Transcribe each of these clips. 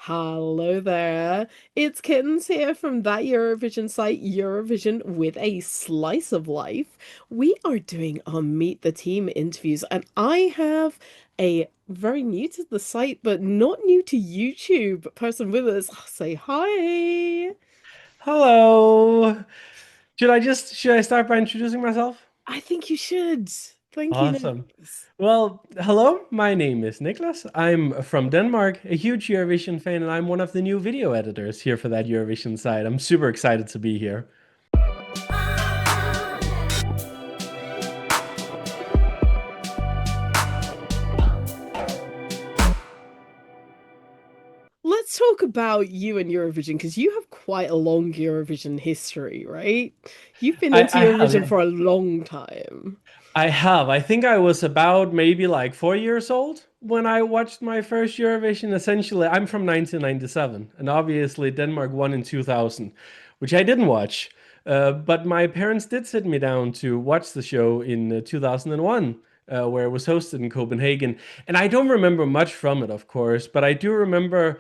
Hello there. It's Kittens here from that Eurovision site, Eurovision with a Slice of Life. We are doing our Meet the Team interviews, and I have a very new to the site, but not new to YouTube person with us. Say hi. Hello. Should I start by introducing myself? I think you should. Thank you, Awesome. Nicholas. Well, hello. My name is Nicklas. I'm from Denmark, a huge Eurovision fan, and I'm one of the new video editors here for that Eurovision site. I'm super excited to be here. Let's talk about you and Eurovision because you have quite a long Eurovision history, right? You've been into I have, Eurovision yeah. for a long time. I have. I think I was about maybe like 4 years old when I watched my first Eurovision. Essentially, I'm from 1997, and obviously Denmark won in 2000, which I didn't watch. But my parents did sit me down to watch the show in 2001, where it was hosted in Copenhagen. And I don't remember much from it, of course, but I do remember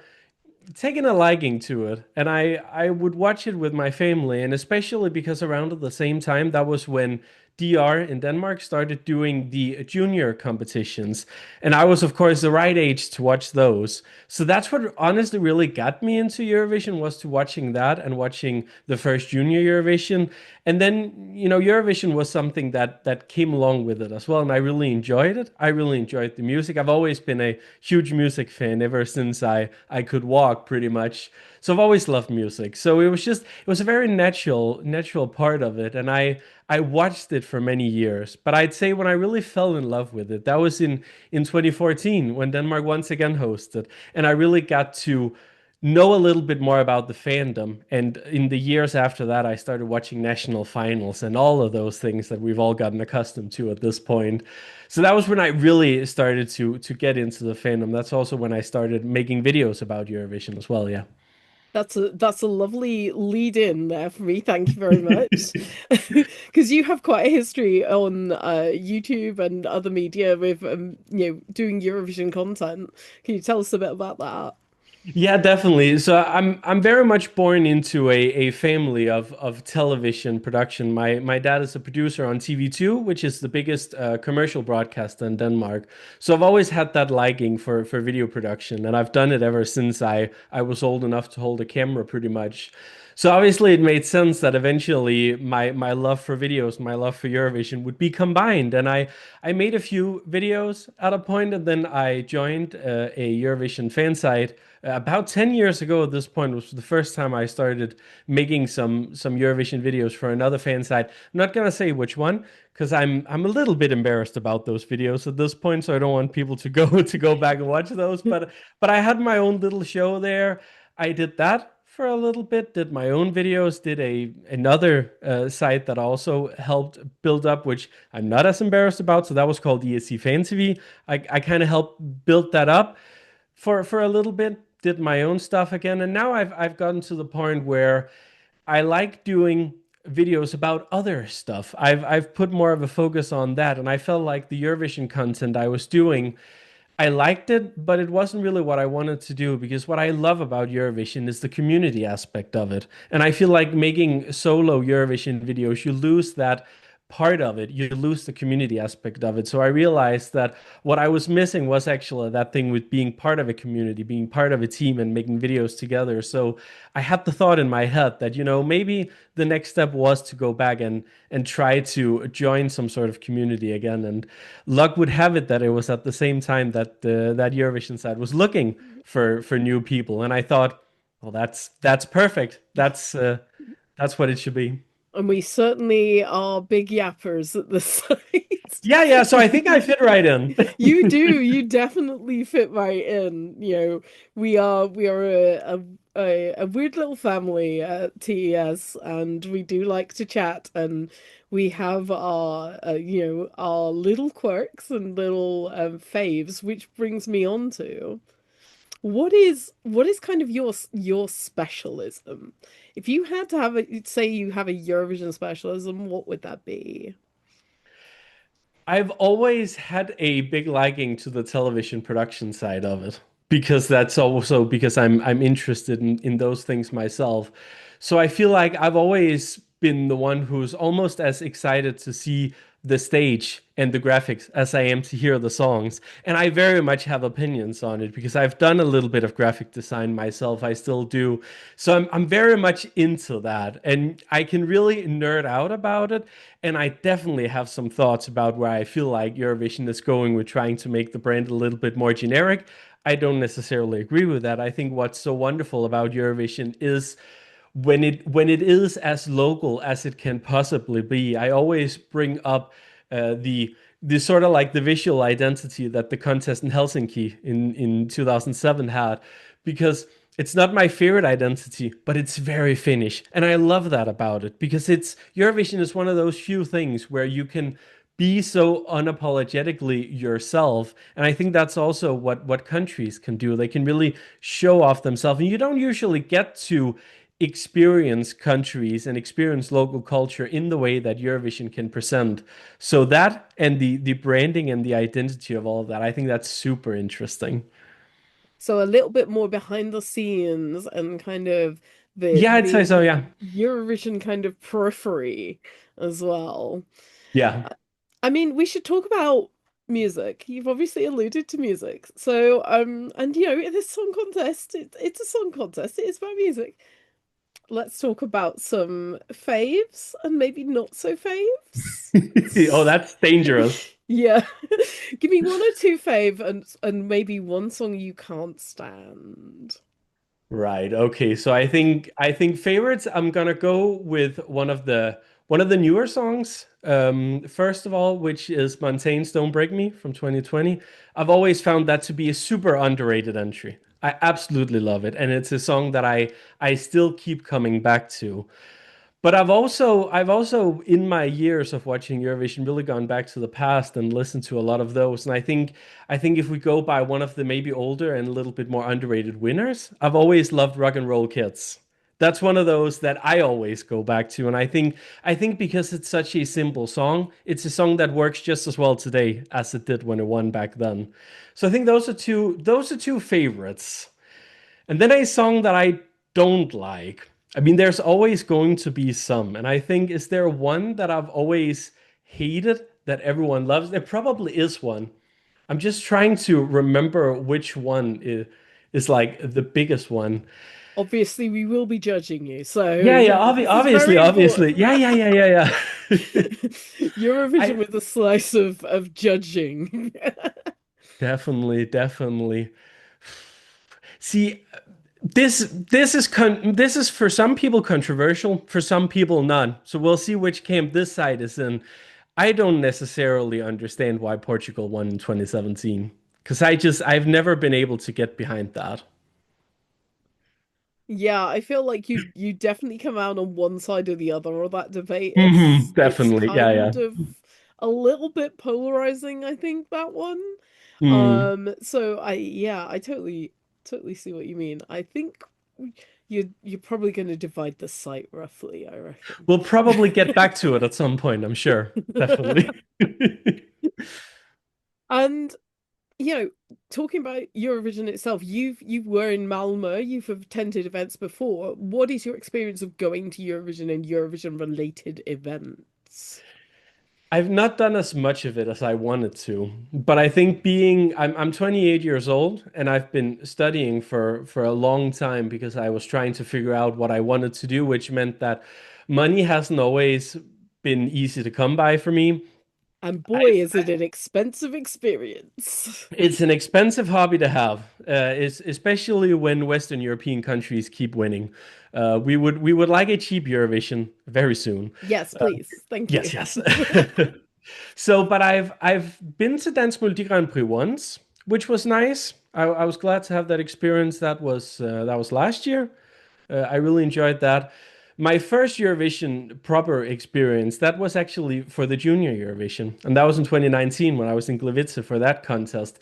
taken a liking to it, and I would watch it with my family, and especially because around at the same time that was when DR in Denmark started doing the junior competitions, and I was of course the right age to watch those. So that's what honestly really got me into Eurovision, was to watching that and watching the first junior Eurovision. And then, Eurovision was something that came along with it as well, and I really enjoyed it. I really enjoyed the music. I've always been a huge music fan ever since I could walk, pretty much. So I've always loved music. So it was a very natural part of it, and I watched it for many years. But I'd say when I really fell in love with it, that was in 2014 when Denmark once again hosted, and I really got to know a little bit more about the fandom. And in the years after that, I started watching national finals and all of those things that we've all gotten accustomed to at this point. So that was when I really started to get into the fandom. That's also when I started making videos about Eurovision as well, yeah. That's a lovely lead in there for me. Thank you very much. Because you have quite a history on YouTube and other media with doing Eurovision content. Can you tell us a bit about that? Yeah, definitely. So I'm very much born into a family of television production. My dad is a producer on TV2, which is the biggest commercial broadcaster in Denmark. So I've always had that liking for video production, and I've done it ever since I was old enough to hold a camera, pretty much. So obviously it made sense that eventually my love for videos, my love for Eurovision would be combined. And I made a few videos at a point, and then I joined a Eurovision fan site about 10 years ago. At this point was the first time I started making some Eurovision videos for another fan site. I'm not gonna say which one because I'm a little bit embarrassed about those videos at this point, so I don't want people to go to go back and watch those. But I had my own little show there. I did that for a little bit, did my own videos, did a another site that also helped build up, which I'm not as embarrassed about. So that was called ESC Fan TV. I kind of helped build that up for a little bit, did my own stuff again, and now I've gotten to the point where I like doing videos about other stuff. I've put more of a focus on that, and I felt like the Eurovision content I was doing, I liked it, but it wasn't really what I wanted to do, because what I love about Eurovision is the community aspect of it. And I feel like making solo Eurovision videos, you lose that part of it. You lose the community aspect of it. So I realized that what I was missing was actually that thing with being part of a community, being part of a team and making videos together. So I had the thought in my head that, maybe the next step was to go back and try to join some sort of community again. And luck would have it that it was at the same time that that Eurovision side was looking for new people. And I thought, well, that's perfect. That's what it should be. And we certainly are big yappers at the site. Yeah, yeah. So I think I fit right in. You do, you definitely fit right in. We are a weird little family at TES, and we do like to chat, and we have our our little quirks and little faves, which brings me on to what is kind of your specialism? If you had to have a say you have a Eurovision specialism, what would that be? I've always had a big liking to the television production side of it. because that's also because I'm interested in those things myself. So I feel like I've always been the one who's almost as excited to see the stage and the graphics as I am to hear the songs. And I very much have opinions on it because I've done a little bit of graphic design myself. I still do. So I'm very much into that. And I can really nerd out about it. And I definitely have some thoughts about where I feel like Eurovision is going with trying to make the brand a little bit more generic. I don't necessarily agree with that. I think what's so wonderful about Eurovision is when it is as local as it can possibly be. I always bring up the sort of like the visual identity that the contest in Helsinki in 2007 had, because it's not my favorite identity, but it's very Finnish, and I love that about it because it's Eurovision is one of those few things where you can be so unapologetically yourself. And I think that's also what countries can do. They can really show off themselves. And you don't usually get to experience countries and experience local culture in the way that Eurovision can present. So that and the branding and the identity of all of that, I think that's super interesting. So a little bit more behind the scenes and kind of Yeah, I'd say so, the yeah. Eurovision kind of periphery as well. Yeah. I mean, we should talk about music. You've obviously alluded to music. So, and this song contest, it's a song contest. It is about music. Let's talk about some faves and maybe not so faves. Oh, that's dangerous. Yeah. Give me one or two fave and maybe one song you can't stand. Right. Okay. So I think favorites, I'm gonna go with one of the newer songs. First of all, which is Montaigne's Don't Break Me from 2020. I've always found that to be a super underrated entry. I absolutely love it. And it's a song that I still keep coming back to. But I've also in my years of watching Eurovision really gone back to the past and listened to a lot of those. And I think if we go by one of the maybe older and a little bit more underrated winners, I've always loved Rock and Roll Kids. That's one of those that I always go back to. And I think because it's such a simple song, it's a song that works just as well today as it did when it won back then. So I think those are two favorites. And then a song that I don't like. I mean, there's always going to be some. And I think, is there one that I've always hated that everyone loves? There probably is one. I'm just trying to remember which one is like the biggest one. Obviously, we will be judging you, Yeah, so yeah, this is obviously, very obviously. important. Yeah, yeah, yeah, yeah, yeah. Eurovision I with a slice of judging. definitely, definitely. See, this is for some people controversial, for some people not. So we'll see which camp this side is in. I don't necessarily understand why Portugal won in 2017 because I've never been able to get behind that. Yeah, I feel like you definitely come out on one side or the other of that debate. It's Definitely. Yeah, yeah. kind of a little bit polarizing, I think, that one. Mm. So I totally see what you mean. I think you're probably going to divide the site roughly, I reckon. We'll probably get back to it at some point, I'm sure. Definitely. And talking about Eurovision itself, you were in Malmö, you've attended events before. What is your experience of going to Eurovision and Eurovision related events? I've not done as much of it as I wanted to, but I think I'm 28 years old and I've been studying for a long time because I was trying to figure out what I wanted to do, which meant that money hasn't always been easy to come by for me. And boy, is it an expensive experience. It's an expensive hobby to have, it's especially when Western European countries keep winning. We would like a cheap Eurovision very soon. Yes, please. Thank you. Yes, yes. So, but I've been to Dance Multi Grand Prix once, which was nice. I was glad to have that experience. That was last year. I really enjoyed that. My first Eurovision proper experience, that was actually for the junior Eurovision, and that was in 2019 when I was in Gliwice for that contest,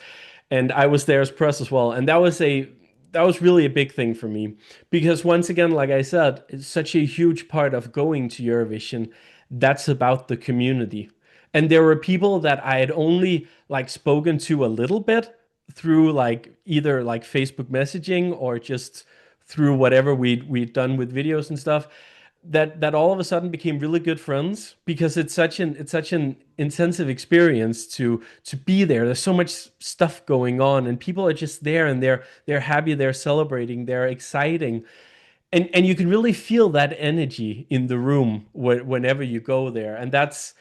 and I was there as press as well. And that was really a big thing for me because once again, like I said, it's such a huge part of going to Eurovision. That's about the community. And there were people that I had only like spoken to a little bit. through like either like Facebook messaging or just through whatever we'd done with videos and stuff, that all of a sudden became really good friends because it's such an intensive experience to be there. There's so much stuff going on, and people are just there, and they're happy, they're celebrating, they're exciting, and you can really feel that energy in the room whenever you go there, and that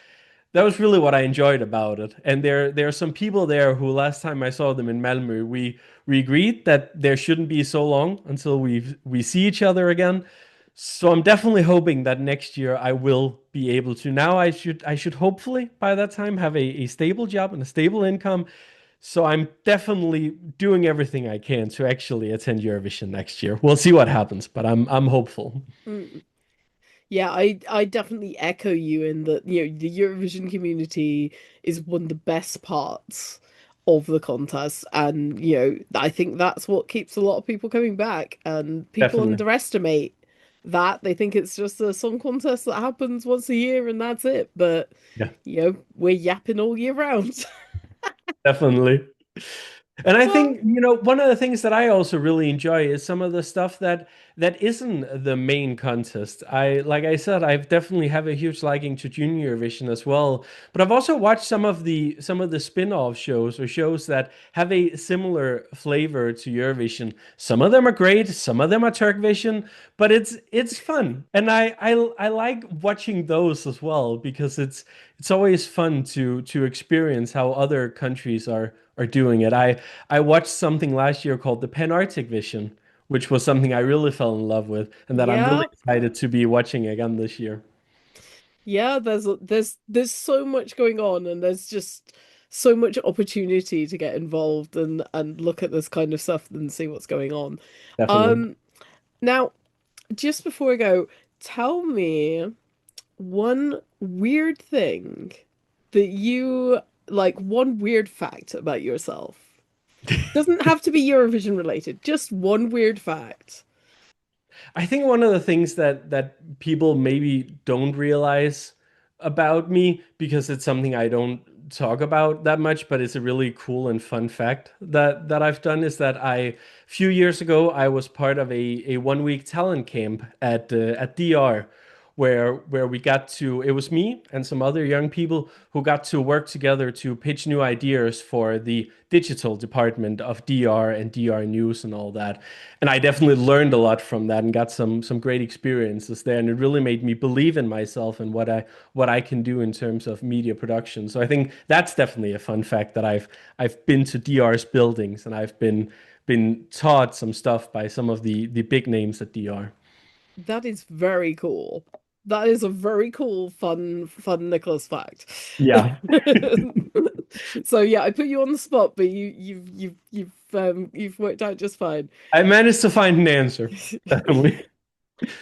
was really what I enjoyed about it. And there are some people there who last time I saw them in Malmö, we agreed that there shouldn't be so long until we see each other again. So I'm definitely hoping that next year I will be able to. Now I should hopefully by that time have a stable job and a stable income. So I'm definitely doing everything I can to actually attend Eurovision next year. We'll see what happens, but I'm hopeful. Mm. Yeah, I definitely echo you in that, the Eurovision community is one of the best parts of the contest. And, I think that's what keeps a lot of people coming back. And people Definitely. underestimate that. They think it's just a song contest that happens once a year and that's it. But, Yeah, we're yapping all year round. definitely. And I Well, think, one of the things that I also really enjoy is some of the stuff that isn't the main contest. Like I said, I've definitely have a huge liking to Junior Eurovision as well. But I've also watched some of the spin-off shows or shows that have a similar flavor to Eurovision. Some of them are great, some of them are Turkvision, but it's fun. And I like watching those as well because it's always fun to experience how other countries are doing it. I watched something last year called the Pan-Arctic Vision, which was something I really fell in love with, and that I'm really yeah. excited to be watching again this year. Yeah, there's so much going on, and there's just so much opportunity to get involved and look at this kind of stuff and see what's going on. Definitely. Um, Now, just before I go, tell me one weird thing that you like, one weird fact about yourself. Doesn't have to be Eurovision related, just one weird fact. I think one of the things that people maybe don't realize about me because it's something I don't talk about that much, but it's a really cool and fun fact that I've done is that a few years ago I was part of a 1 week talent camp at DR where we got to it was me and some other young people who got to work together to pitch new ideas for the digital department of DR and DR News and all that. And I definitely learned a lot from that and got some great experiences there. And it really made me believe in myself and what I can do in terms of media production. So I think that's definitely a fun fact that I've been to DR's buildings and I've been taught some stuff by some of the big names at DR. That is very cool. That is a very cool, fun Nicholas fact. Yeah, So yeah, I put you on the spot, but you've worked out just fine. I managed to find an answer. Definitely.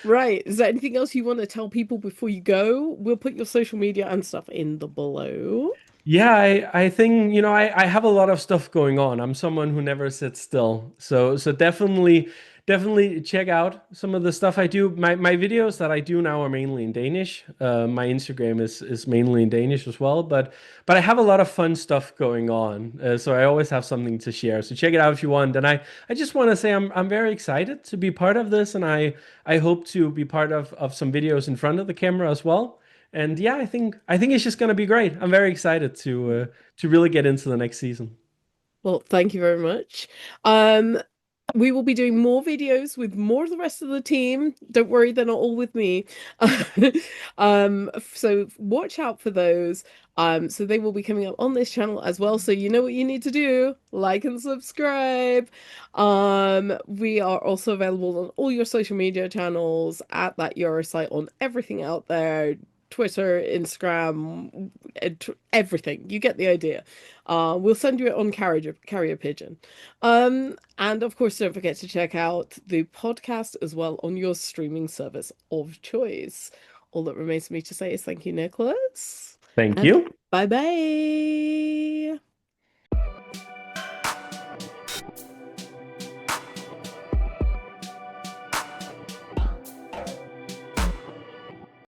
Right. Is there anything else you want to tell people before you go? We'll put your social media and stuff in the below. Yeah, I think, I have a lot of stuff going on. I'm someone who never sits still. So definitely check out some of the stuff I do. My videos that I do now are mainly in Danish. My Instagram is mainly in Danish as well, but I have a lot of fun stuff going on. So I always have something to share. So check it out if you want. And I just want to say I'm very excited to be part of this, and I hope to be part of some videos in front of the camera as well. And yeah, I think it's just gonna be great. I'm very excited to really get into the next season. Well, thank you very much. Um, we will be doing more videos with more of the rest of the team. Don't worry, they're not all with me. So watch out for those. So they will be coming up on this channel as well. So you know what you need to do, like and subscribe. We are also available on all your social media channels at that Euro site on everything out there. Twitter, Instagram, everything. You get the idea. We'll send you it on carrier pigeon. And of course, don't forget to check out the podcast as well on your streaming service of choice. All that remains for me to say is thank you, Nicholas, Thank and you. bye bye.